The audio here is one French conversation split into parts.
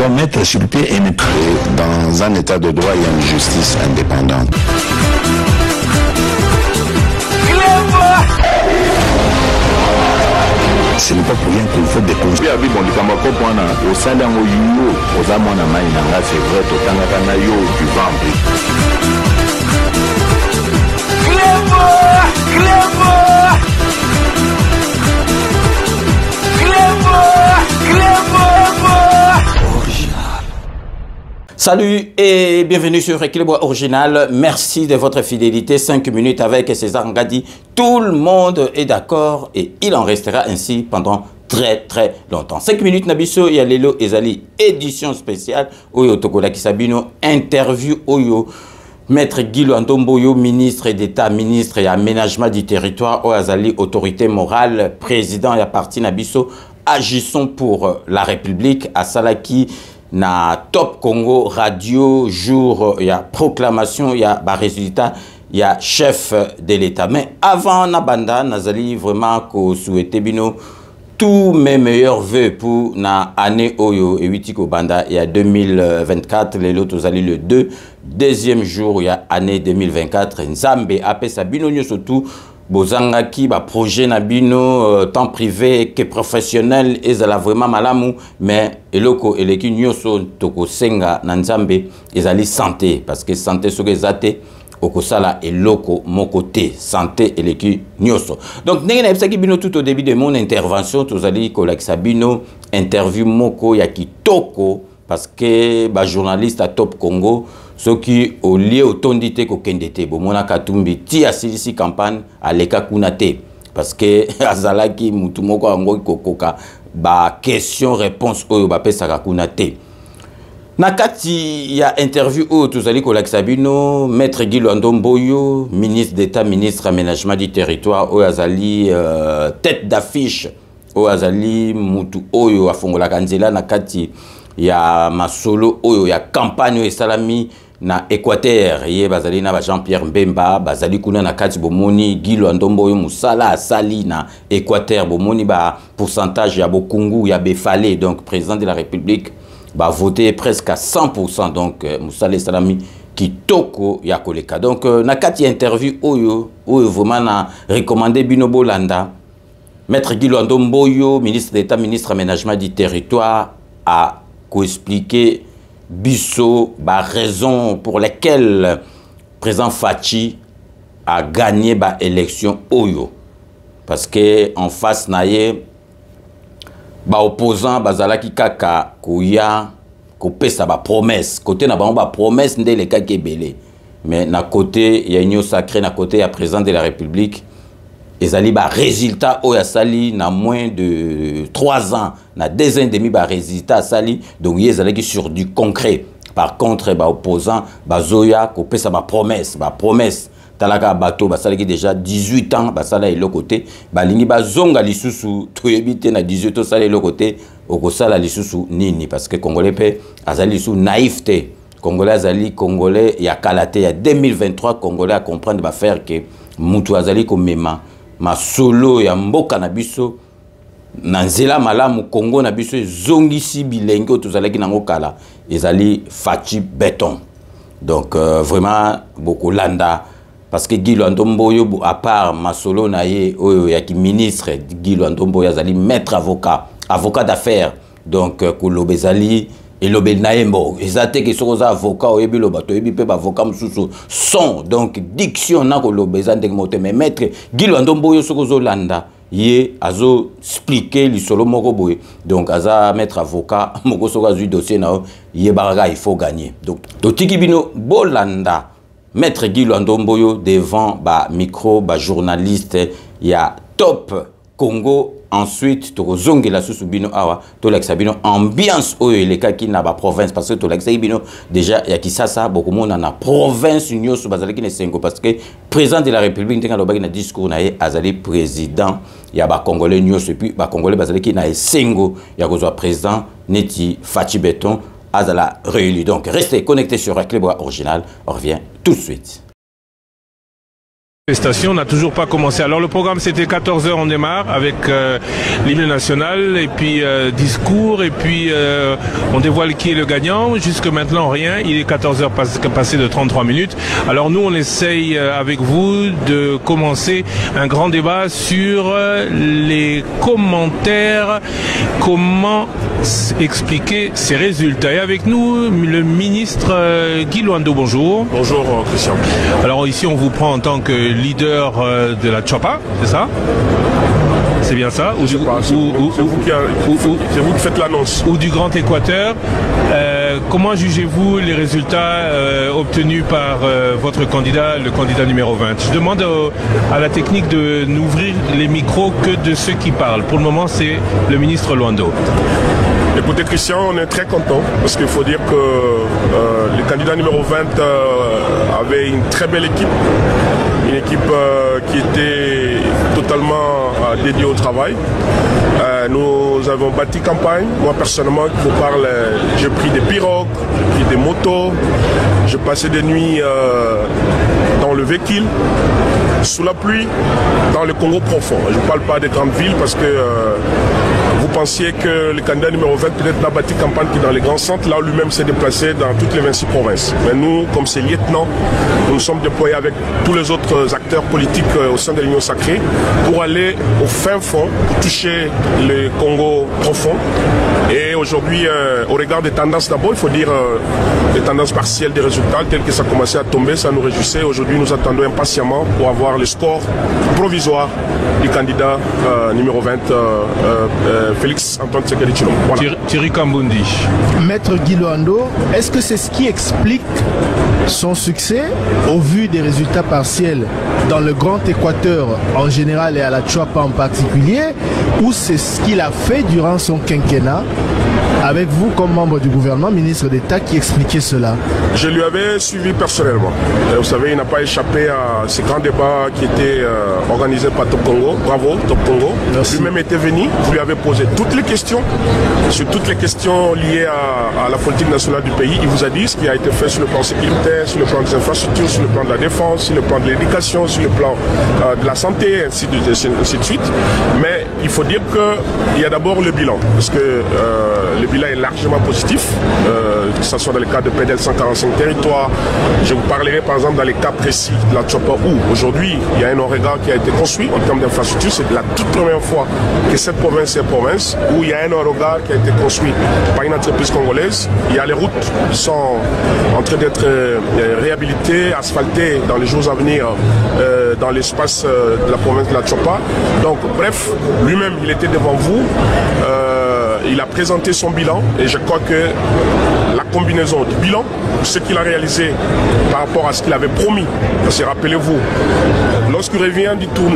doit mettre sur pied et dans un état de droit, il y a une justice indépendante. Ce n'est pas pour rien qu'il faut des conseils. Salut et bienvenue sur Équilibre Original. Merci de votre fidélité. 5 minutes avec César Ngadi. Tout le monde est d'accord et il en restera ainsi pendant très longtemps. 5 minutes Nabiso et Alelo Ezali. Édition spéciale. Oyo Tokola Kisabino. Interview Oyo. Maître Guy Ndomboyo, ministre d'État, ministre et aménagement du territoire. Oazali, autorité morale, président et parti Nabiso. Agissons pour la République. À Salaki. Na Top Congo Radio, jour, il y a proclamation, il y a résultat, il y a chef de l'État. Mais avant Nabanda, Nazali vraiment ko souhaité bino tous mes meilleurs vœux pour na année Oyo et Witiko Banda, il y a 2024, les lotos ali le 2e jour, il y a année 2024, Nzambe apé Sabino surtout. Bozangaki ba projet nabino tant privé que professionnel ezala vraiment malamu mais eloko eleki nyoso toko senga na nzambe ezali santé parce que santé soki ezate okosala eloko mokote santé eleki nyoso. Donc ndenge na ebisaki bino tout au début de mon intervention tozali kolakisa bino interview moko ya kitoko parce que ba journaliste à Top Congo ceux qui au lieu autondi te ko kendete bomona katumbi ti asilisi campagne aleka kunate parce que azalaki mutu moko ango kokoka ba question réponse oyo ba pesa kunate na kati ya interview oyo tozali ko laksabino maître Guy Ndomboyo ministre d'État ministre aménagement du territoire oyo azali tête d'affiche oyo azali mutu oyo afongola kanzela na kati ya masolo oyo ya campagne esalami na Équateur ye bazali na ba Jean-Pierre Mbemba bazali kuna na kati bomoni Guy Ndomboyo musala asali na Équateur bomoni ba pourcentage ya bokungu ya befale donc président de la République ba voté presque à 100% donc musala salami kitoko ya koleka donc na kati interview oyo vraiment na recommandé bino bolanda maître Guy Ndomboyo ministre d'État ministre aménagement du territoire a expliquer biso ba raison pour lesquelles président Fachi a gagné ba élection oyo parce que en face naye ba opposant bazalaki kaka kuya kopesa ba promesse côté na ba promesse ndele kakebele mais na côté ya union sacré na côté ya président de la République ezali ba résultat oya sali na moins de 3 ans na 2 ans et demi ba résultat sali donc ezali sur du concret par contre ba opposant ba zoya ko pesa ba promesse talaka bato ba sali déjà 18 ans ba sala elo côté ba lingi ba zonga lisusu toyebite na 18 ans sala elo côté okosala lisusu nini parce que congolais pe azali sous naïveté congolais azali congolais ya kalate ya 2023 congolais à comprendre ba faire que mutu azali ko mema ma solo ya mboka na biso na nzela malamu Congo na biso zongisi bilengo tozalaki nango kala ezali Fachi béton donc vraiment beaucoup landa parce que Guy Ndomboyo à part ma solo na ye oyo ya ki ministre Guy Ndomboyo azali maître avocat d'affaires donc kolobezali elobe naembo ezate ke sokoza avocat oyebi lo bato oyebi pe ba avocat mususu son donc diction na kolobeza ndenge mote mais maître Guy Ndomboyo sokozo landa ye azo expliquer lisolo moko boye donc aza maître avocat moko sokoza du dossier na ye baraga il faut gagner donc totiki bino bolanda maître Guy Ndomboyo devant ba micro ba journaliste ya Top Congo. Ensuite, tu zonge la sous-bino awa, tu l'exabino ambiance oyo elekaki na ba province parce que tu l'exabino déjà ya kisasa beaucoup monde na province union sous bazalaki ne sengo parce que président de la République ndenge lobaki na discours na ye azali président ya ba congolais union et puis ba congolais bazalaki na sengo ya kozwa président neti Fachi béton azala réélu. Donc restez connectés sur Équilibre Original, on revient tout de suite. Les stations n'a toujours pas commencé. Alors le programme c'était 14h, on démarre avec l'hymne national et puis discours et puis on dévoile qui est le gagnant. Jusque maintenant rien, il est 14h passé de 33 minutes. Alors nous on essaye avec vous de commencer un grand débat sur les commentaires, comment expliquer ces résultats. Et avec nous le ministre Guy Luando, bonjour. Bonjour Christian. Alors ici on vous prend en tant que leader de la Chopa, c'est ça? C'est bien ça? C'est vous qui faites l'annonce. Ou du Grand Équateur. Comment jugez-vous les résultats obtenus par votre candidat, le candidat numéro 20? Je demande à la technique de n'ouvrir les micros que de ceux qui parlent. Pour le moment, c'est le ministre Luando. Écoutez Christian, on est très content parce qu'il faut dire que le candidat numéro 20 avait une très belle équipe. Une équipe qui était totalement dédiée au travail. Nous avons bâti campagne. Moi personnellement, je vous parle, j'ai pris des pirogues, j'ai pris des motos, j'ai passé des nuits dans le véhicule, sous la pluie, dans le Congo profond. Je ne parle pas des grandes villes parce que vous pensiez que le candidat numéro 20 peut-être n'a bâti campagne que dans les grands centres, là où lui-même s'est déplacé dans toutes les 26 provinces. Mais nous, comme ses lieutenants, nous sommes déployés avec tous les autres acteurs politiques au sein de l'Union sacrée pour aller au fin fond, pour toucher le Congo profond. Et aujourd'hui, au regard des tendances d'abord, il faut dire les tendances partielles des résultats, telles que ça a commencé à tomber, ça nous réjouissait. Aujourd'hui, nous attendons impatiemment pour avoir le score provisoire du candidat numéro 20, Félix Antoine Tshisekedi Tshilombo. Voilà. Thierry Kambundi. Maître Guy Luando, est-ce que c'est ce qui explique son succès au vu des résultats partiels dans le Grand Équateur en général et à la Chopa en particulier, ou c'est ce qu'il a fait durant son quinquennat avec vous comme membre du gouvernement, ministre d'État, qui expliquait cela? Je lui avais suivi personnellement. Et vous savez, il n'a pas échappé à ces grands débats qui étaient organisés par Top Congo. Bravo, Top Congo. Lui-même était venu, vous lui avez posé toutes les questions, sur toutes les questions liées à la politique nationale du pays. Il vous a dit ce qui a été fait sur le plan sécuritaire, sur le plan des infrastructures, sur le plan de la défense, sur le plan de l'éducation, sur le plan de la santé, ainsi de suite. Mais il faut dire qu'il y a d'abord le bilan, parce que le bilan est largement positif, que ce soit dans le cadre de PDL 145 territoires. Je vous parlerai par exemple dans les cas précis de la Chopa où aujourd'hui il y a un OREGA qui a été construit en termes d'infrastructure. C'est la toute première fois que cette province est province où il y a un OREGA qui a été construit par une entreprise congolaise. Il y a les routes qui sont en train d'être réhabilitées, asphaltées dans les jours à venir dans l'espace de la province de la Chopa. Donc bref, lui-même il était devant vous. Il a présenté son bilan et je crois que la combinaison du bilan, ce qu'il a réalisé par rapport à ce qu'il avait promis, parce que rappelez-vous, lorsqu'il revient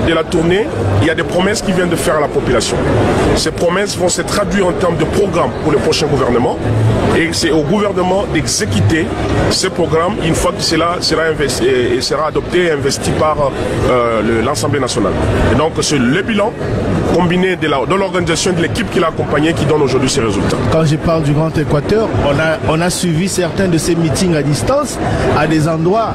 de la tournée, il y a des promesses qu'il vient de faire à la population. Ces promesses vont se traduire en termes de programme pour le prochain gouvernement et c'est au gouvernement d'exécuter ce programme une fois que cela sera investi et sera adopté et investi par l'Assemblée nationale. Et donc c'est le bilan combiné de l'organisation de l'équipe qui l'a accompagné qui donne aujourd'hui ces résultats. Quand je parle du Grand Équateur, on a suivi certains de ces meetings à distance à des endroits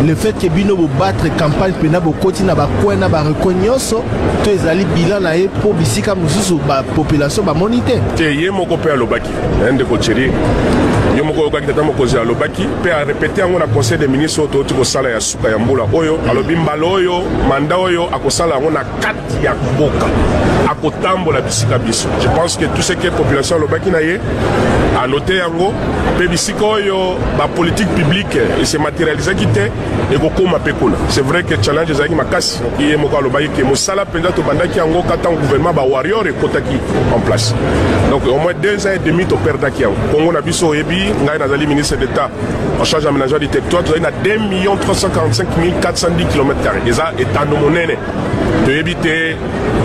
le fait que Bino battre campagne pena bokoti na bakwena ba rekonyoso to ezali bilan na e po bisika mususu ba population ba monite te yemo ko pe alobaki ende ko cheri yemo ko ka kitata mokozi alobaki pe a répéter ngo na conseil des ministres to ko sala ya suka ya mbula oyo alobi mbalo oyo manda oyo akosala ngo na kati ya boka akotambola bisika biso. Je pense que tout ce que population alobaki na ye a noté yango pe bisika oyo ba politique publique et se matérialiser kité. C'est vrai que le challenge est makasi et que Moussala Penda to bandaki yango kata gouvernement ba warrior et kotaki en place. Donc au moins 2 ans et demi to perdaki yango. Congo na biso ebi ngai nazali ministre d'État en charge d'aménagement du territoire, tu as 2 345 410 km². Et ça est à nous monnaie. de éviter,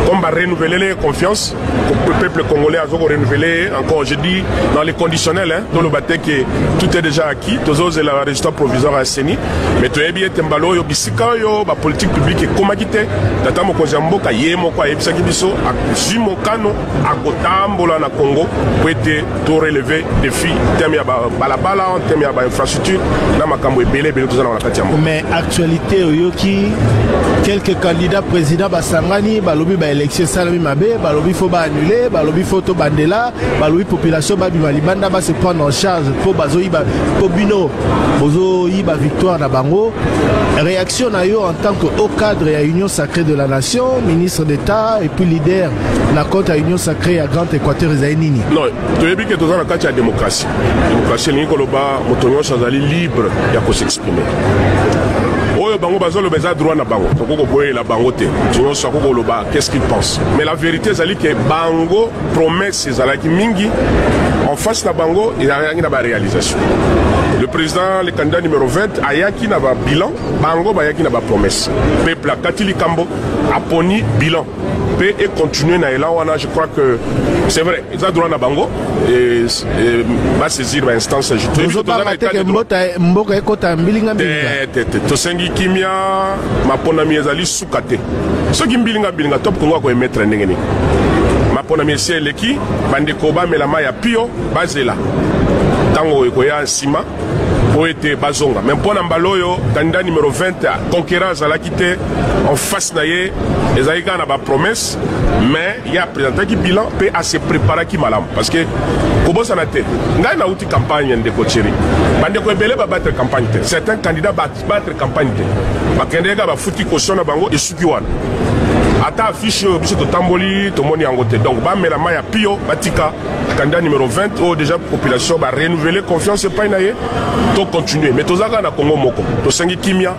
comme va renouveler les confiances, le peuple congolais a renouvelé, encore je dis, dans les conditionnels, hein, dans le bâtiment que tout est déjà acquis, tous autres la résultat provisoire à Séni, mais tu es bien Tembalo, Bisika, la politique publique est comme acquitté, Tata Mokonjambo, Kayemo, Ebisaki Biso, à Jimokano, à Gotambola, na Congo, pour être tout relevé défi, thème à Balabala, thème à infrastructure, na Makambo et Belé, Belé, tout ça dans la Katiambo. Mais actualité, Oyoki, quelques candidats présidents, Basangani, Balobi, élection Salami Mabe, Balobi, faut annuler, Balobi, photo Bandela, Balobi, population, Babi Malibanda, va se prendre en charge pour Bazoïba, pour Bino, Bozoïba, victoire na Bango. Réaction na yo en tant que haut cadre à Union Sacrée de la Nation, ministre d'État et puis leader la compte à Union Sacrée à Grand Équateur et Zainini. Non, tu as dit que tu as la démocratie. La démocratie, c'est que Motonio Chazali libre de s'exprimer. Oyo bango bazolo beza droit na bango. Toko boye la bango te. Tino sako loba qu'est-ce qu'il pense. Mais la vérité c'est que bango promesse ezalaki mingi en face na bango il y a rien na réalisation. Le président le candidat numéro 20 ayaki na ba bilan, bango bayaki na ba promesse. Peuple Katili Kambo aponi bilan. Et continuer na élan wana, je crois que c'est vrai ils ont droit na bango et va saisir l'instance tosengi kimia mapona miezali sukate soki mbilinga bilinga top kongo ko emettre ndengeni mapona miesi eleki bandeko ba melama ya pio bazela tango ekoya sima pour être bazonga même pour Nambaloyo candidat numéro 20 conquérant à la quitter en face naie les aïgas n'a pas promesse mais il y a présenté qui bilan peut à se préparer qui malam parce que comment ça n'a été n'a na outil campagne de coacheri bande ko belé ba battre campagne certains candidats battre campagne ba kendega ba futi caution na bango et sukiwana ata affiche biso to tamboli to moni angote donc ba melama ya pio batika candidat numéro 20 oh déjà population va renouveler confiance pas naie to continuer mais tozaka na Congo moko to sengi kimia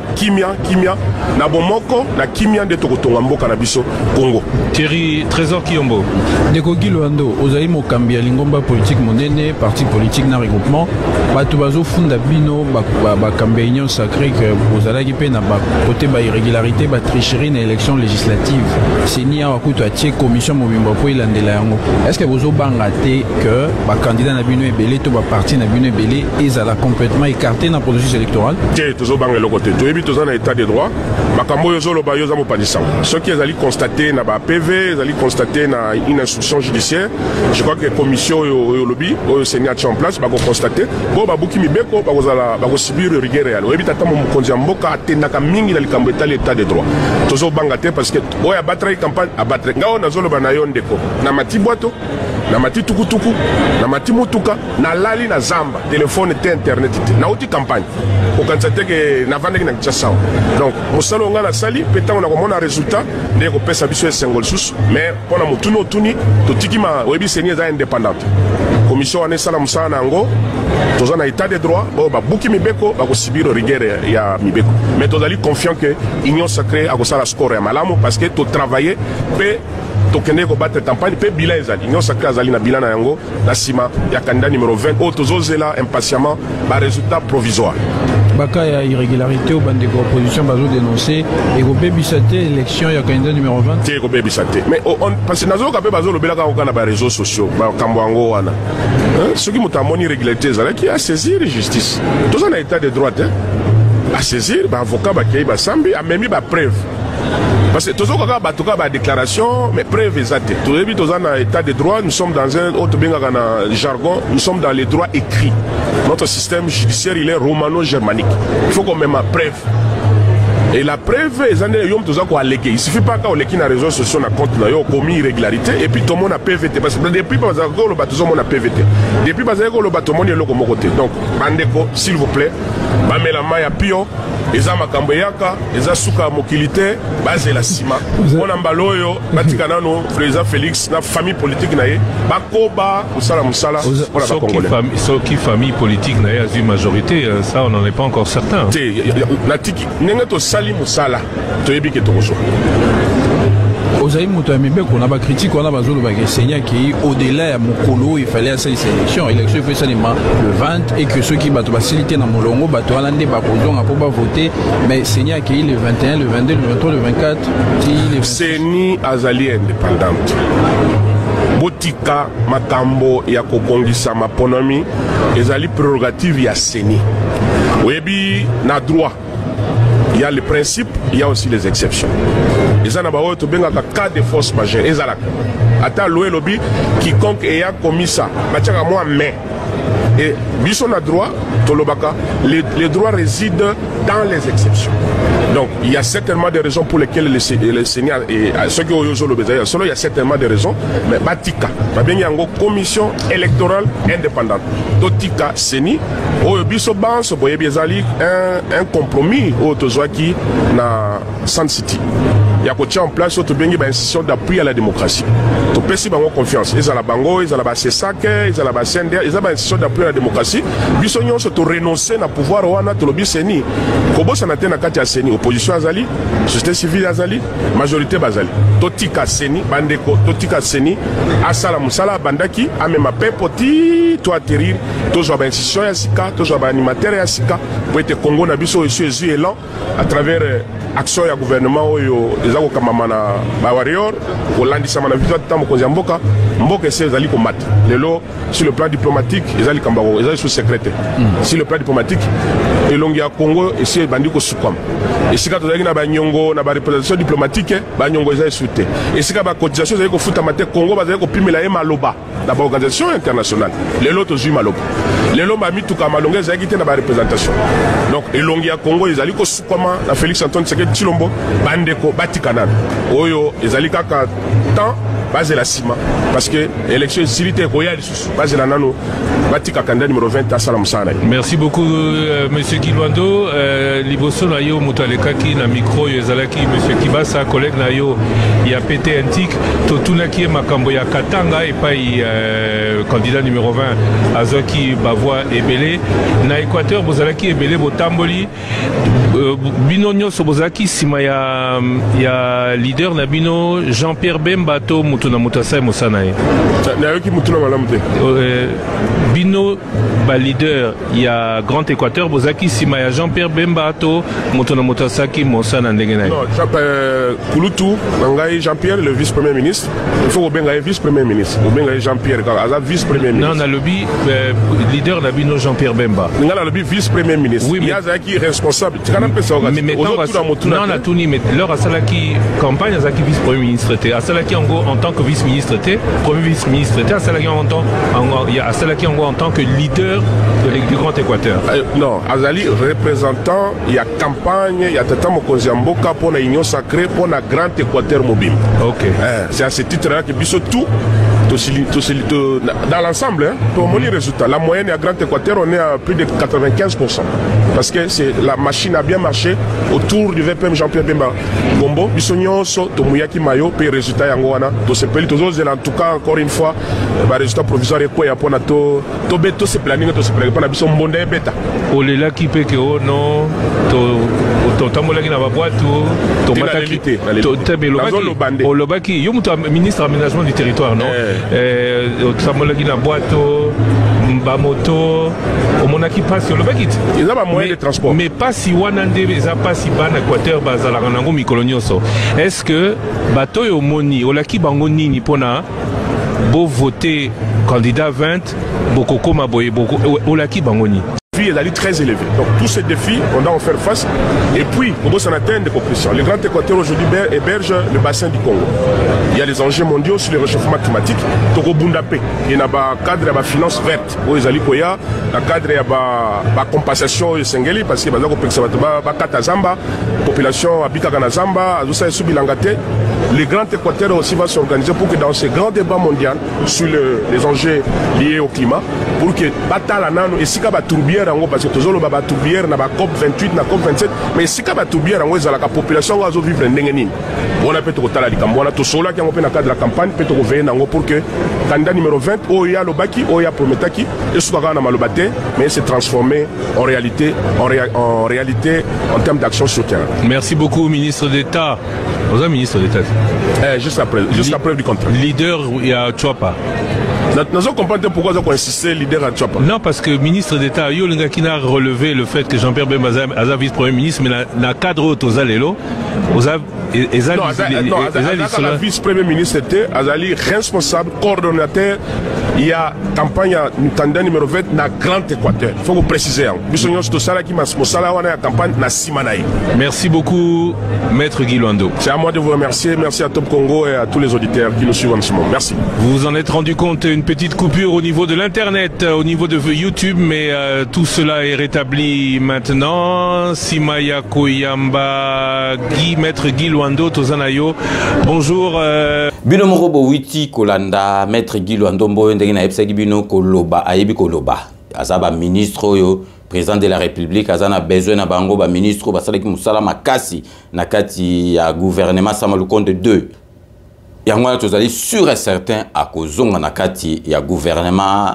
na bomoko na kimia de to kotonga mboka na biso Congo. Thierry Trésor Kiyombo Ndeko Giloando ozali mokambi ya lingomba politique monene parti politique na regroupement bato bazo funda bino ba kambi union sacrée que ozalaki pe na ba côté ba irrégularité ba tricherie na élection législative seni a wakuto atie commission mobimba po ilandela yango est-ce que bozo banga te que ba candidat na bino ebele to ba parti na bino ebele ezala complètement écarté dans le processus électoral? Toujours dans le côté. Tu es dans un état de droit. Makambo yozolo ba yoza mo padisa. Ceux qui allaient constater na ba PV, ils allaient constater na une instruction judiciaire. Je crois que la commission au lobby, au Sénat en place, va constater. Bon ba buki mibeko ba kozala ba subir rigueur réel. Oyebi tata mo konzia mboka atendaka mingi na likambeta l'état de droit. Toujours bangate parce que oya battre campagne a battre. Ngao na zolo ba na yo ndeko. Na matibwato na mati tukutuku na mati mutuka na lali na zamba téléphone et internet na outil campagne okansate ke na vande na tchasao donc musalo nga na sali petango na komona résultat de ko pesa biso sengol sus mais pona mutuno tuni to tikima webi senior za indépendante commission ane sala musana ngo toza na état de droit bo ba buki mibeko ba ko sibiro rigueur ya mibeko mais tozali confiant que union sacrée a ko sala score ya malamu parce que to travailler pe tokende ko battre campagne pe bilan ezali union sacrée azali na bilan na yango na sima ya candidat numéro 20 tozozela impatiemment ba résultat provisoire baka ya irrégularité au bande de opposition bazo dénoncer et ko bebisate élection ya candidat numéro 20 te ko bebisate mais on parce que nazo ka pe bazo lobela ka na ba réseaux sociaux ba kambo yango wana ceux qui mutamoni irrégularité ezala qui a saisir justice toza na état de droit à saisir ba avocat ba kei ba sambi a memi ba preuve. Parce que tous les déclaration, mais preuve exacte. Tous les état de droit, nous sommes dans un autre jargon, nous sommes dans les droits écrits. Notre système judiciaire, il est romano-germanique. Il faut qu'on mette ma preuve. Et la preuve, il ne suffit pas qu'on ait les réseaux sociaux compte commis irrégularité et puis tout le monde a PVT. Parce que depuis que le bateau, tout le monde a PVT. Depuis que le bateau, tout le monde est là côté. Donc, Bandeko, s'il vous plaît, Bamela Maya Pio, Eza Makamboyaka, Eza Souka Mokilité, Basé la Sima, Onambaloyo, Batikanano, Président Félix, la famille politique, Bakoba, Moussala Moussala, qui famille politique n'a eu majorité, ça on n'en est pas encore certain. Ozaï Moutamibé, qu'on a critiqué, on a besoin de Seigneur qui au-delà de Mokolo, il fallait assez sélection. L'élection fait ça le 20 et que ceux qui battent facilité dans Molongo, battent Hollande, Bakozon, pour pas voter. Mais Seigneur qui est le 21, le 22, le 23, le 24. C'est ni Azali indépendante. Botika makambo ya kokongisa maponomi ezali prérogative ya Seni. Webi na droit. Il y a le principe, il y a aussi les exceptions. Les anabawo to benga cas de force majeure ezalaka. Ata loé lobby quiconque ayant commis ça, matiaka moi mais et biso na droit tolobaka les droits résident dans les exceptions. Donc il y a certainement des raisons pour lesquelles le Seigneur et ceux qui ont le solo il y a certainement des raisons mais batika ba bengi yango commission électorale indépendante. Dotika Seni o biso banso boye bizali un compromis au tozwaki na Sun City. Il y a coaché en place autre bengi ba institution d'appui à la démocratie. To pesi bango confiance. Ils à la bango, ils à la basesake, ils à la basende, ils à la institution d'appui à la démocratie. Biso nyonso to renoncer na pouvoir wana to lobi Seni. Kobo sanate na kati ya Seni opposition azali, société civile azali, majorité bazali. Totika Seni bandeko, totika Seni asala musala bandaki amema pepoti to atterrir to zo ba institution ya sika, to zo ba animateur ya sika pour être Congo na biso esu élan à travers action ya gouvernement oyo ezako kama na ba warrior kolandisa mana vitu tambo konza mboka ese ezali ko mat lelo sur le plan diplomatique ezali kambako ezali sous secrétaire sur le plan diplomatique elongi ya Congo ese bandi ko sukwama esika tozali na ba nyongo na ba représentation diplomatique ba nyongo ezali souté esika ba cotisation ezali ko futa mate Congo bazali ko pimela ye maloba na ba organisation internationale lelo tozui maloba lelo ba mituka malonga ezali te na ba représentation donc elongi ya Congo ezali ko sukwama na Félix Antoine Tshisekedi Tshilombo bandeko batikanana oyo ezali kaka temps base la cima parce que élection civile royale base la nano batika candidat numéro 20 à Salam Sana. Merci beaucoup monsieur Gilwando liboso na yo mutaleka ki na micro yezalaki monsieur Kibasa collègue na yo ya pété antique totunaki makambo ya Katanga et pai candidat numéro 20 azaki bavoi ebele na Équateur bozalaki ebele botamboli bino nyonso bozalaki sima ya leader na bino Jean-Pierre Bemba to mutuna mutasai musanae na yoki mutuna malamte bino ba leader ya Grand Équateur bozaki sima ya Jean-Pierre Bemba to mutuna mutasaki musana ndenge na non Kulutu ngai Jean-Pierre le vice-premier ministre il faut benga vice-premier ministre benga Jean-Pierre aza vice-premier ministre non na lobby leader na bino Jean-Pierre Bemba ngala lobby vice-premier ministre oui, yazaki responsable mais non na tuni mais leur asalaki campagne azaki vice-premier ministre te asalaki en tant que vice-ministre te premier vice-ministre te asalaki en tant que leader du Grand Équateur non azali représentant il y a campagne il y a tata mokonzi mboka pour la union sacrée pour la Grand Équateur mobile ok c'est à ce titre là que biso tout dans l'ensemble pour mon résultat la moyenne à Grand Équateur on est à plus de 95% parce que la machine a bien marché autour du VPM Jean-Pierre Bemba Gombo bisogno so to muyaki mayo pe résultat yango wana to se peli to zela en tout cas encore une fois ba résultat provisoire ko ya pona to beto se planning to se planning pona biso mbonda beta olela ki pe ke o no to tamolaki na ba boîte to mataki to tebelobaki olobaki yo muto ministre aménagement du territoire non tamolaki na boîte ba moto omonaki passe olobaki ils ont moyen de transport mais pas si wanande eza pas si ban Équateur bazalaka nango mikolo nyonso est-ce que bato yo moni olaki bango nini pona bo voter candidat 20 bokoko maboye boko olaki bango nini est très élevé. Donc tous ces défis, on doit en faire face. Et puis, on doit s'en atteindre des compétitions. Le Grand Équateur aujourd'hui héberge le bassin du Congo. Il y a les enjeux mondiaux sur le réchauffement climatique. Togo Bundapé, il y a un cadre de finance verte. Où ils allaient koya, un cadre de compensation au Sengeli parce que la population habite à Zamba, à Zoussa et Subilangate. Le Grand Équateur aussi va s'organiser pour que dans ces grands débats mondiaux sur les enjeux liés au climat, pour que Batalanano et Sika Batoubière parce que tous les Batoubière na COP 28 na COP 27 mais Sika Batoubière en la population va vivre ndengeni. On a peut-être tala di Kambona to sola qui ont fait dans cadre de la campagne peut-être veiller nango pour que candidat numéro 20 Oya Lobaki Oya Prometaki et soukara na malobate mais se transformer en réalité en termes d'action sur le terrain. Merci beaucoup ministre d'État Vous êtes ministre d'État. Jusqu'à preuve du contraire. Leader, il y a Chouapa. Nous comprenons pourquoi vous insistez leader à Chouapa. Non, parce que ministre d'État, Yolinga qui a relevé le fait que Jean-Pierre Bemba a vice-premier ministre, mais n'a cadre aux Alelo. La vice-premier ministre était responsable, coordonnateur. Il y a campagne tendance numéro 20 dans Grand Équateur. Il faut vous préciser. Merci beaucoup, Maître Guy Luando. C'est à moi de vous remercier. Merci à Top Congo et à tous les auditeurs qui nous suivent en ce moment. Merci. Vous vous en êtes rendu compte, une petite coupure au niveau de l'Internet, au niveau de YouTube, mais tout cela est rétabli maintenant. Simaya Koyamba, Maître Guy Luando, Tozanayo. Bonjour. Bino Morobo Witi Kolanda, Maître Guy Luando Mboyo ndengina epsaki bino koloba ayebi koloba. Azaba ministre yo président de la République azana besoin na bango ba ministre basalaki musala makasi na kati ya gouvernement Samalukonde 2. Yango tozali sûr et certain à kozonga na kati ya gouvernement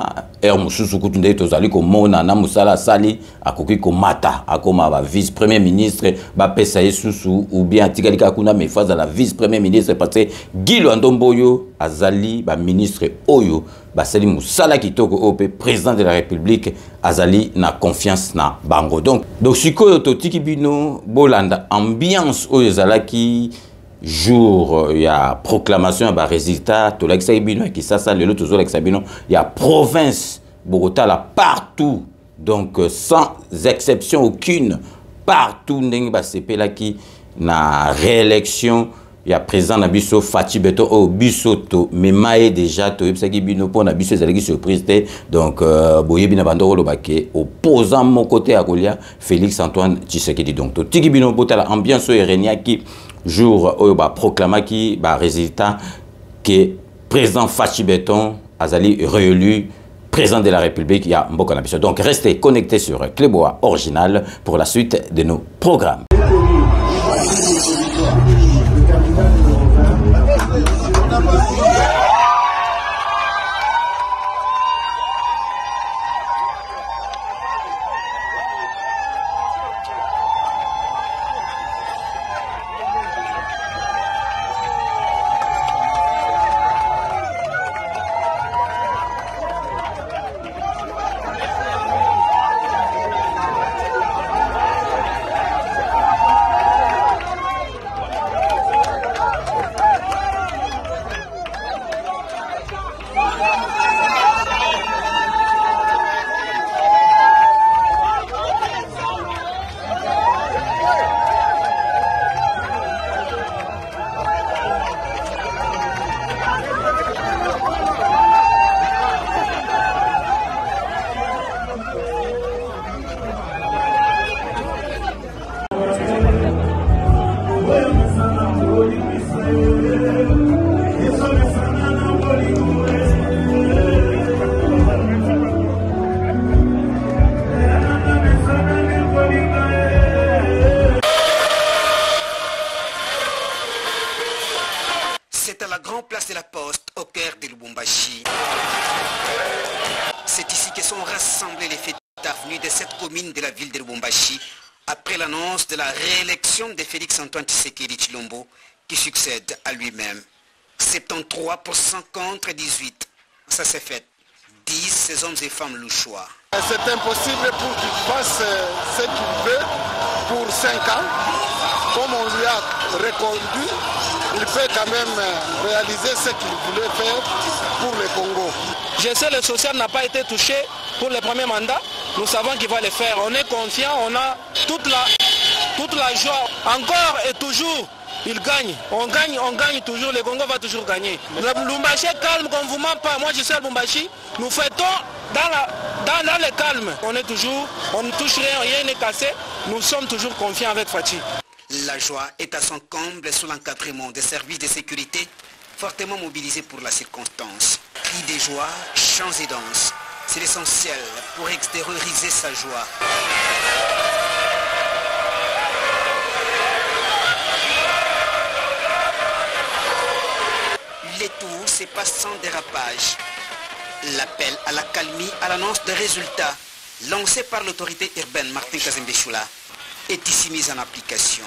mususu kutunde tozali komona na musala sali akoki komata akoma ba vice premier ministre ba pesa yesusu ou bien tikalika kuna me faza la vice premier ministre parce que Guy Luando Mboyo azali ba ministre oyo basali musala kitoko ope président de la République azali na confiance na bango donc sikoyo totiki bino bolanda ambiance oyo zalaki jour il y a proclamation ba résultat to l'ex bino qui ça le l'autre toujours l'ex bino il y a province Bogota là partout donc sans exception aucune partout ndenge ba CP là qui na réélection il y a président na biso Fati Beto au bisoto mais maé déjà to ebsaki bino pour na biso ezalaki surprise donc boyebi na bandoro lobake opposant mon côté à Golia Félix Antoine Tshisekedi donc to tiki bino botala ambiance o erenia qui jour où ba proclama qui ba résultat que président Fachi Beton azali réélu président de la République il y a Mboka na biso donc restez connectés sur Clébois Original pour la suite de nos programmes. C'est à la grande place de la Poste, au cœur de Lubumbashi. C'est ici que sont rassemblés les fêtes venus de cette commune de la ville de Lubumbashi après l'annonce de la réélection de Félix Antoine Tshisekedi Tshilombo qui succède à lui-même. 73% contre 18. Ça s'est fait. 10 ces hommes et femmes louchois. C'est impossible pour qu'il fasse ce qu'il veut pour 5 ans. Comme on lui a reconduit, il peut quand même réaliser ce qu'il voulait faire pour le Congo. Je sais que le social n'a pas été touché pour le premier mandat. Nous savons qu'il va le faire. On est confiant, on a toute la joie. Encore et toujours, il gagne. On gagne toujours. Le Congo va toujours gagner. Le Lubumbashi est calme, qu'on ne vous ment pas. Moi je suis à Lubumbashi. Nous fêtons dans le calme. On est toujours, on ne touche rien, rien n'est cassé. Nous sommes toujours confiants avec Fachi. La joie est à son comble sous l'encadrement des services de sécurité fortement mobilisés pour la circonstance. Cris de joie, chants et danses, c'est l'essentiel pour extérioriser sa joie. Les tours se passent sans dérapage. L'appel à la calmie à l'annonce des résultats lancé par l'autorité urbaine Martin Kazembe Choula est ici mise en application.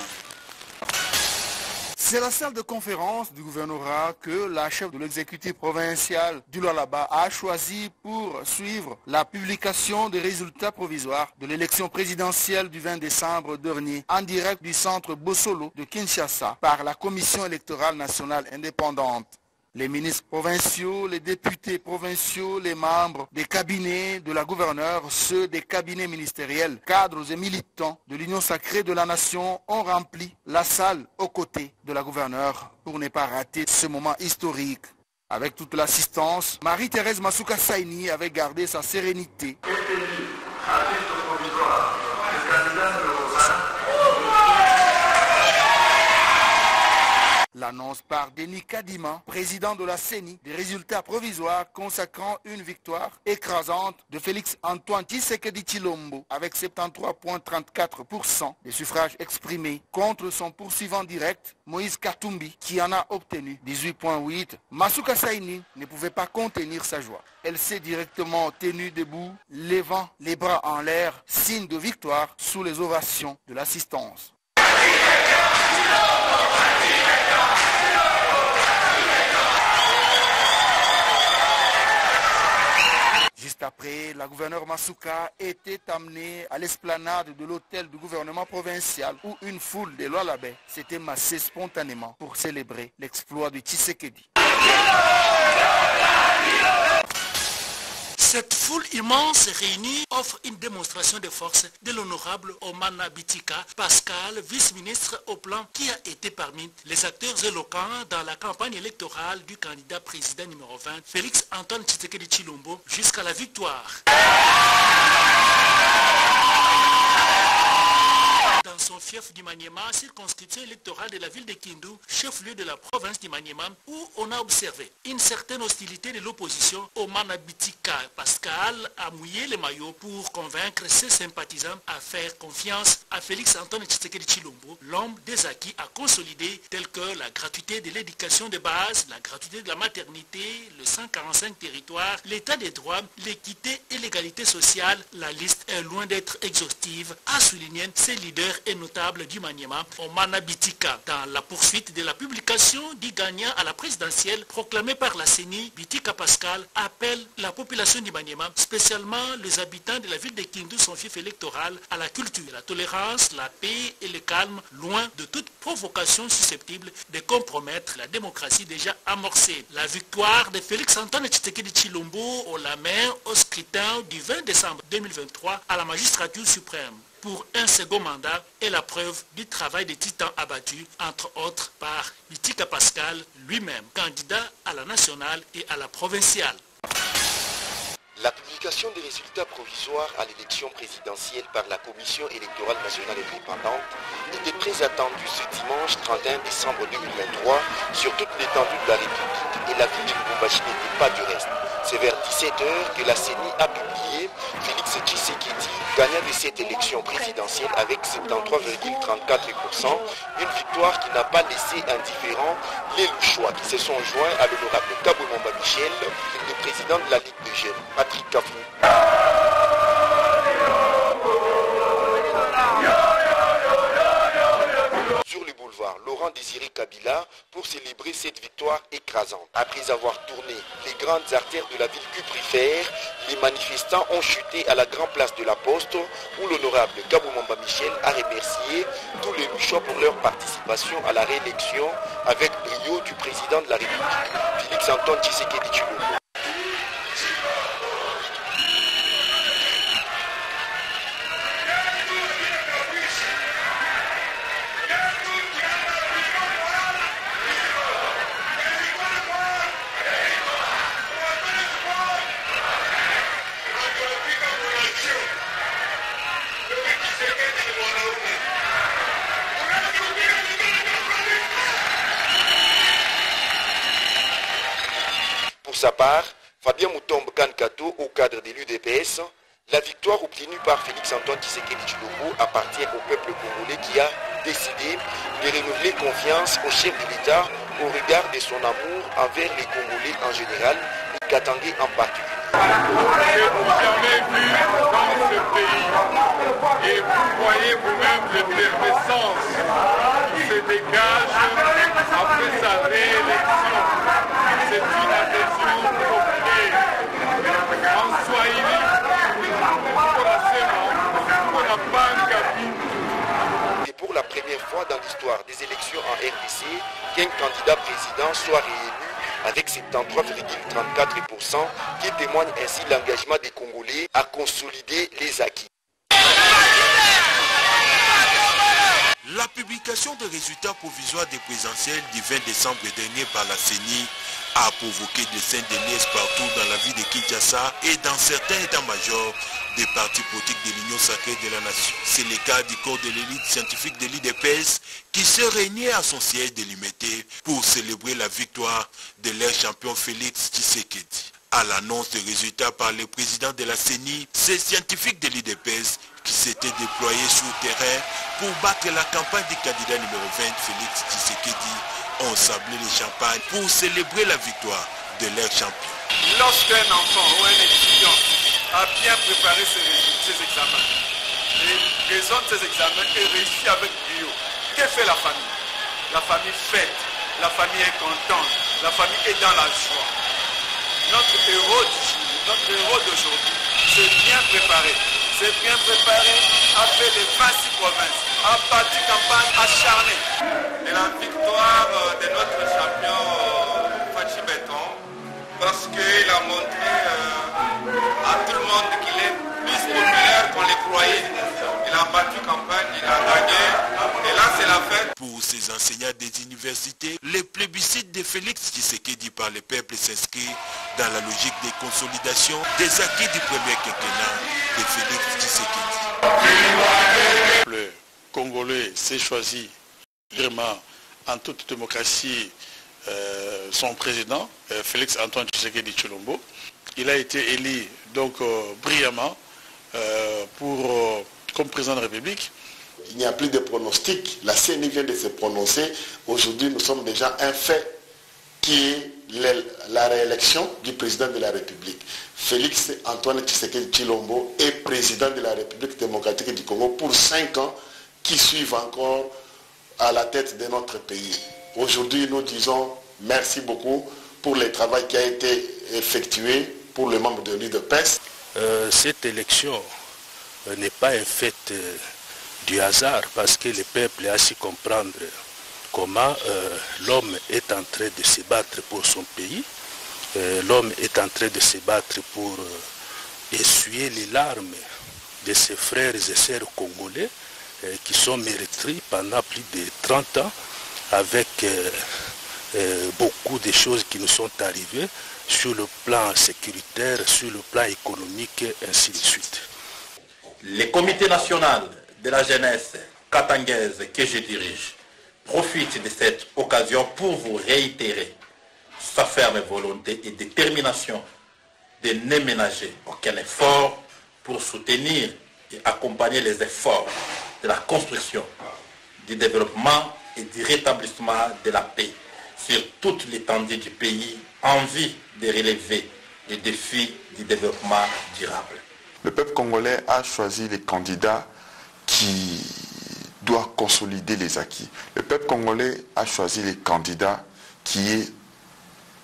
C'est la salle de conférence du gouvernorat que la chef de l'exécutif provincial du Lualaba a choisi pour suivre la publication des résultats provisoires de l'élection présidentielle du 20 décembre dernier en direct du centre Bossolo de Kinshasa par la Commission électorale nationale indépendante. Les ministres provinciaux, les députés provinciaux, les membres des cabinets de la gouverneure, ceux des cabinets ministériels, cadres et militants de l'Union sacrée de la nation ont rempli la salle aux côtés de la gouverneure pour ne pas rater ce moment historique. Avec toute l'assistance, Marie-Thérèse Masuka Saini avait gardé sa sérénité. L'annonce par Denis Kadima, président de la CENI, des résultats provisoires consacrant une victoire écrasante de Félix Antoine Tshisekedi Tshilombo avec 73,34% des suffrages exprimés contre son poursuivant direct, Moïse Katumbi, qui en a obtenu 18,8%. Masuka Saini ne pouvait pas contenir sa joie. Elle s'est directement tenue debout, levant les bras en l'air, signe de victoire sous les ovations de l'assistance. Juste après, la gouverneure Masuka était amenée à l'esplanade de l'hôtel du gouvernement provincial où une foule de Lualabais s'était massée spontanément pour célébrer l'exploit de Tshisekedi. Cette foule immense réunie offre une démonstration de force de l'honorable Omana Bitika Pascal, vice-ministre au plan, qui a été parmi les acteurs éloquents dans la campagne électorale du candidat président numéro 20, Félix Antoine Tshisekedi Tshilombo, jusqu'à la victoire. Dans son fief du Maniema, circonscription électorale de la ville de Kindu, chef-lieu de la province du Maniema, où on a observé une certaine hostilité de l'opposition, Omana Bitika Pascal a mouillé les maillots pour convaincre ses sympathisants à faire confiance à Félix Antoine Tshisekedi Tshilombo, l'homme des acquis à consolider tels que la gratuité de l'éducation de base, la gratuité de la maternité, le 145 territoires, l'état des droits, l'équité et l'égalité sociale. La liste est loin d'être exhaustive, a souligné ses leaders et notables du Maniema, Omana Bitika. Dans la poursuite de la publication du gagnant à la présidentielle proclamée par la CENI, Bitika Pascal appelle la population du Maniema, spécialement les habitants de la ville de Kindu, son fief électoral, à la culture, la tolérance, la paix et le calme, loin de toute provocation susceptible de compromettre la démocratie déjà amorcée. La victoire de Félix Antoine Tshisekedi Tshilombo au la main au scrutin du 20 décembre 2023 à la magistrature suprême pour un second mandat est la preuve du travail des titans abattus, entre autres par Bitika Pascal, lui-même candidat à la nationale et à la provinciale. La publication des résultats provisoires à l'élection présidentielle par la Commission électorale nationale indépendante était très attendue ce dimanche 31 décembre 2023 sur toute l'étendue de la République et la ville de Lubumbashi n'était pas du reste. C'est vers 17h que la CENI a publié Félix Tshisekedi, gagnant de cette élection présidentielle avec 73,34%, une victoire qui n'a pas laissé indifférent les Louchois qui se sont joints à l'honorable Kabounomba Michel, le président de la Ligue de jeunes, Patrick Kafou. Sur le boulevard Laurent Désiré Kabila pour célébrer cette victoire écrasante. Après avoir tourné les grandes artères de la ville cuprifère, les manifestants ont chuté à la grande place de la Poste où l'honorable Kabounomba Michel a remercié tous les Louchois pour leur participation à la réélection avec brio du président de la République, Félix Antoine Tshisekedi Tshilombo. Pour sa part, Fabien Moutombe Kankato, au cadre de l'UDPS, la victoire obtenue par Félix Antoine Tshisekedi Tshilombo appartient au peuple congolais qui a décidé de renouveler confiance au chef de l'État au regard de son amour envers les Congolais en général et Katangé en particulier. n'ai jamais vu dans ce pays. Et vous voyez vous-même l'effervescence qui se dégage après sa réélection. C'est une adhésion populaire. En Swahili, c'est pour la première fois dans l'histoire des élections en RDC qu'un candidat président soit réélu avec 73,34% qui témoigne ainsi l'engagement des Congolais à consolider les acquis. La publication des résultats provisoires des présidentielles du 20 décembre dernier par la CENI a provoqué des scènes de liesse partout dans la ville de Kinshasa et dans certains états-majors des partis politiques de l'Union sacrée de la nation. C'est le cas du corps de l'élite scientifique de l'IDPS qui se réunit à son siège de l'Imité pour célébrer la victoire de leur champion Félix Tshisekedi. À l'annonce des résultats par le président de la CENI, ces scientifiques de l'IDPS qui s'étaient déployés sur le terrain pour battre la campagne du candidat numéro 20 Félix Tshisekedi ont sablé les champagnes pour célébrer la victoire de leur champion. Lorsqu'un enfant ou un étudiant a bien préparé ses examens et présente ses examens et réussit avec brio, que fait la famille? La famille fête, la famille est contente, la famille est dans la joie. Notre héros d'aujourd'hui, c'est bien préparé. C'est bien préparé, a fait les 26 provinces, a battu campagne acharnée. Et la victoire de notre champion Fachi Béton, parce qu'il a montré à tout le monde qu'il est plus populaire qu'on le croyait. Il a battu campagne, il a gagné, et là c'est la fête. Pour ces enseignants des universités, le plébiscite de Félix Tshisekedi par le peuple s'inscrit dans la logique de consolidation des acquis du premier quinquennat de Félix Tshisekedi. Le Congolais s'est choisi vraiment en toute démocratie son président, Félix Antoine Tshisekedi Tshilombo. Il a été élu donc brillamment comme président de la République. Il n'y a plus de pronostic. La CENI vient de se prononcer. Aujourd'hui, nous sommes déjà un fait qui est la réélection du président de la République. Félix Antoine Tshisekedi Tshilombo est président de la République démocratique du Congo pour 5 ans qui suivent encore à la tête de notre pays. Aujourd'hui, nous disons merci beaucoup pour le travail qui a été effectué pour les membres de l'UDPS. Cette élection n'est pas un fait du hasard parce que le peuple a su comprendre comment l'homme est en train de se battre pour son pays. L'homme est en train de se battre pour essuyer les larmes de ses frères et sœurs congolais qui sont meurtris pendant plus de 30 ans avec beaucoup de choses qui nous sont arrivées sur le plan sécuritaire, sur le plan économique et ainsi de suite. Le comité national de la jeunesse katangaise que je dirige profite de cette occasion pour vous réitérer sa ferme volonté et détermination de ne ménager aucun effort pour soutenir et accompagner les efforts de la construction, du développement et du rétablissement de la paix sur toute l'étendue du pays en vue de relever les défis du développement durable. Le peuple congolais a choisi les candidats qui doivent consolider les acquis. Le peuple congolais a choisi les candidats qui est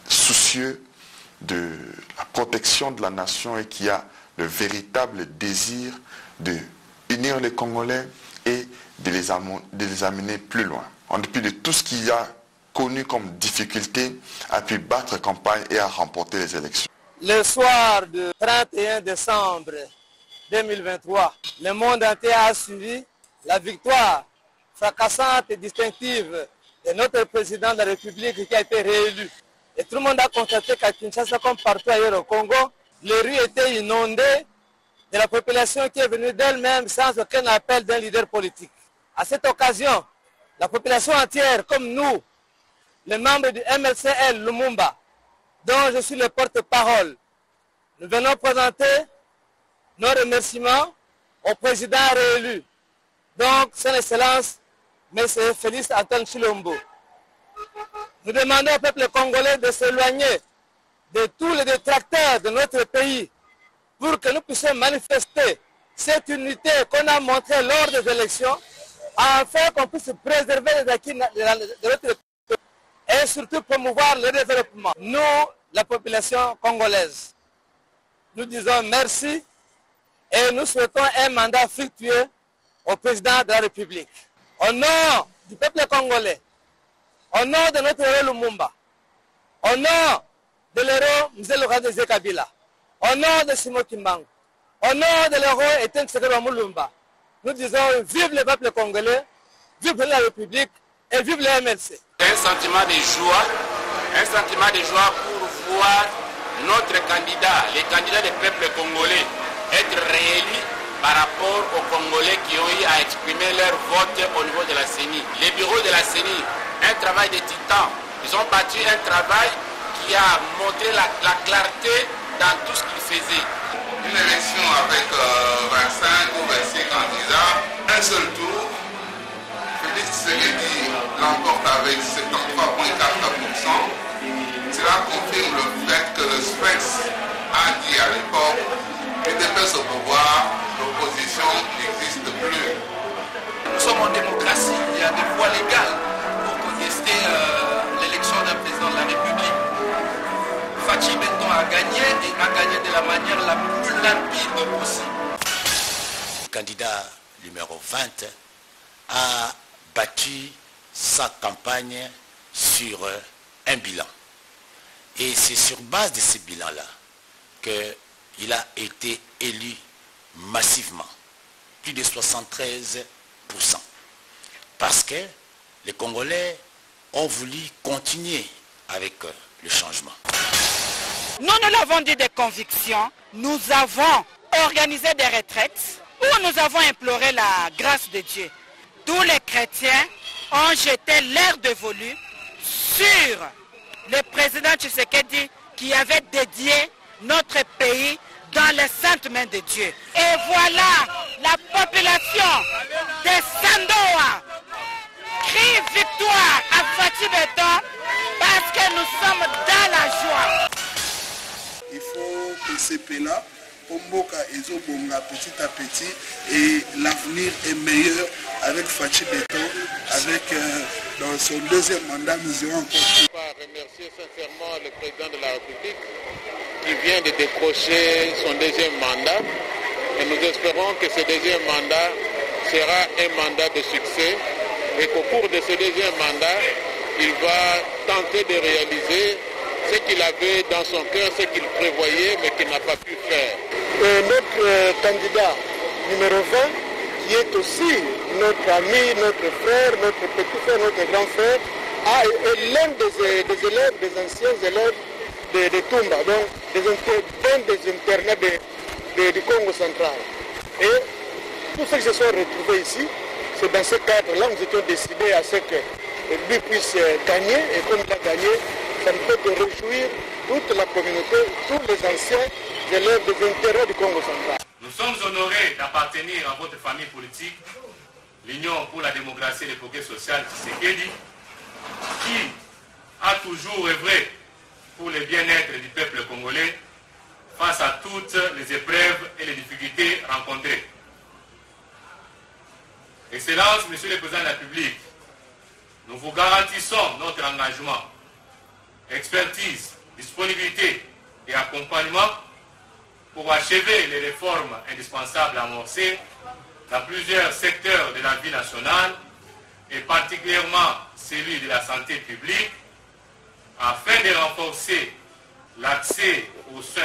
soucieux de la protection de la nation et qui a le véritable désir de unir les Congolais et de les amener plus loin. En dépit de tout ce qu'il a connu comme difficulté, a pu battre campagne et a remporté les élections. Le soir du 31 décembre 2023, le monde entier a suivi la victoire fracassante et distinctive de notre président de la République qui a été réélu. Et tout le monde a constaté qu'à Kinshasa, comme partout ailleurs au Congo, les rues étaient inondées de la population qui est venue d'elle-même sans aucun appel d'un leader politique. À cette occasion, la population entière, comme nous, les membres du MLCL Lumumba, dont je suis le porte-parole, nous venons présenter nos remerciements au président réélu, donc son Excellence, M. Félix Antoine Tshilombo. Nous demandons au peuple congolais de s'éloigner de tous les détracteurs de notre pays pour que nous puissions manifester cette unité qu'on a montrée lors des élections afin qu'on puisse préserver les acquis de notre pays et surtout promouvoir le développement. Nous, la population congolaise, nous disons merci et nous souhaitons un mandat fructueux au président de la République. Au nom du peuple congolais, au nom de notre héros Lumumba, au nom de l'héros Mzee Laurent Kabila, au nom de Simon Kimbangu, au nom de l'héros Etienne Tshisekedi Mulumba, nous disons vive le peuple congolais, vive la République et vive le MLC. Un sentiment de joie pour voir notre candidat, les candidats du peuple congolais, être réélus par rapport aux Congolais qui ont eu à exprimer leur vote au niveau de la CENI. Les bureaux de la CENI, un travail de titan. Ils ont battu un travail qui a montré la clarté dans tout ce qu'ils faisaient. Une élection avec 25 ou 26 candidats, un seul tour. Félix Tshisekedi l'emporte avec 73,4%. Cela confirme le fait que le Sphinx a dit à l'époque qu'il dépasse au pouvoir, l'opposition n'existe plus. Nous sommes en démocratie, il y a des voies légales pour contester l'élection d'un président de la République. Fachi Benton a gagné et a gagné de la manière la plus limpide possible. Le candidat numéro 20 a battu sa campagne sur un bilan. Et c'est sur base de ce bilan-là qu'il a été élu massivement, plus de 73%. Parce que les Congolais ont voulu continuer avec le changement. Nous l'avons dit des convictions, nous avons organisé des retraites où nous avons imploré la grâce de Dieu. Tous les chrétiens ont jeté l'air dévolu sur le président Tshisekedi qui avait dédié notre pays dans les saintes mains de Dieu. Et voilà, la population de Sandoa crie victoire à Fachi Benton parce que nous sommes dans la joie. Il faut que ces pays-là, Omboka et Zobonga petit à petit, et l'avenir est meilleur avec Fachi Benton, avec dans son deuxième mandat, nous irons encore. Je veux remercier sincèrement le président de la République qui vient de décrocher son deuxième mandat et nous espérons que ce deuxième mandat sera un mandat de succès et qu'au cours de ce deuxième mandat, il va tenter de réaliser ce qu'il avait dans son cœur, ce qu'il prévoyait mais qu'il n'a pas pu faire. Notre candidat numéro 20, qui est aussi notre ami, notre frère, notre petit frère, notre grand frère, est l'un des élèves, des anciens élèves de Tumba, donc des internats du Congo central. Et tous ceux qui se sont retrouvés ici, c'est dans ce cadre-là nous étions décidés à ce que lui puisse gagner, et comme il a gagné, ça ne peut que réjouir toute la communauté, tous les anciens élèves des intérêts du Congo central. Nous sommes honorés d'appartenir à votre famille politique, l'Union pour la démocratie et le progrès social Tshisekedi, qui a toujours œuvré pour le bien-être du peuple congolais face à toutes les épreuves et les difficultés rencontrées. Excellence, Monsieur le Président de la République, nous vous garantissons notre engagement, expertise, disponibilité et accompagnement pour achever les réformes indispensables amorcées dans plusieurs secteurs de la vie nationale et particulièrement celui de la santé publique afin de renforcer l'accès aux soins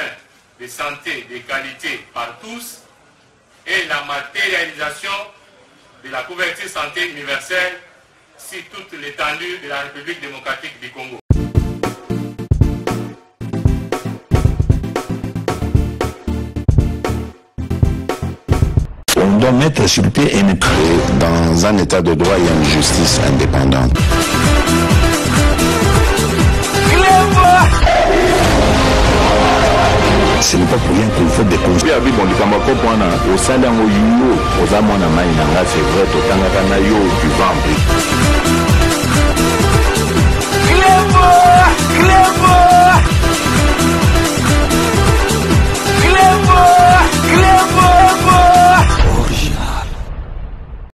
de santé de qualité par tous et la matérialisation de la couverture santé universelle sur toute l'étendue de la République démocratique du Congo. On doit mettre sur pied et dans un état de droit et une justice indépendante. Ce n'est pas pour rien qu'il faut déconstruire. Oui, bon, les camarades, au sein d'un c'est vrai, tu vas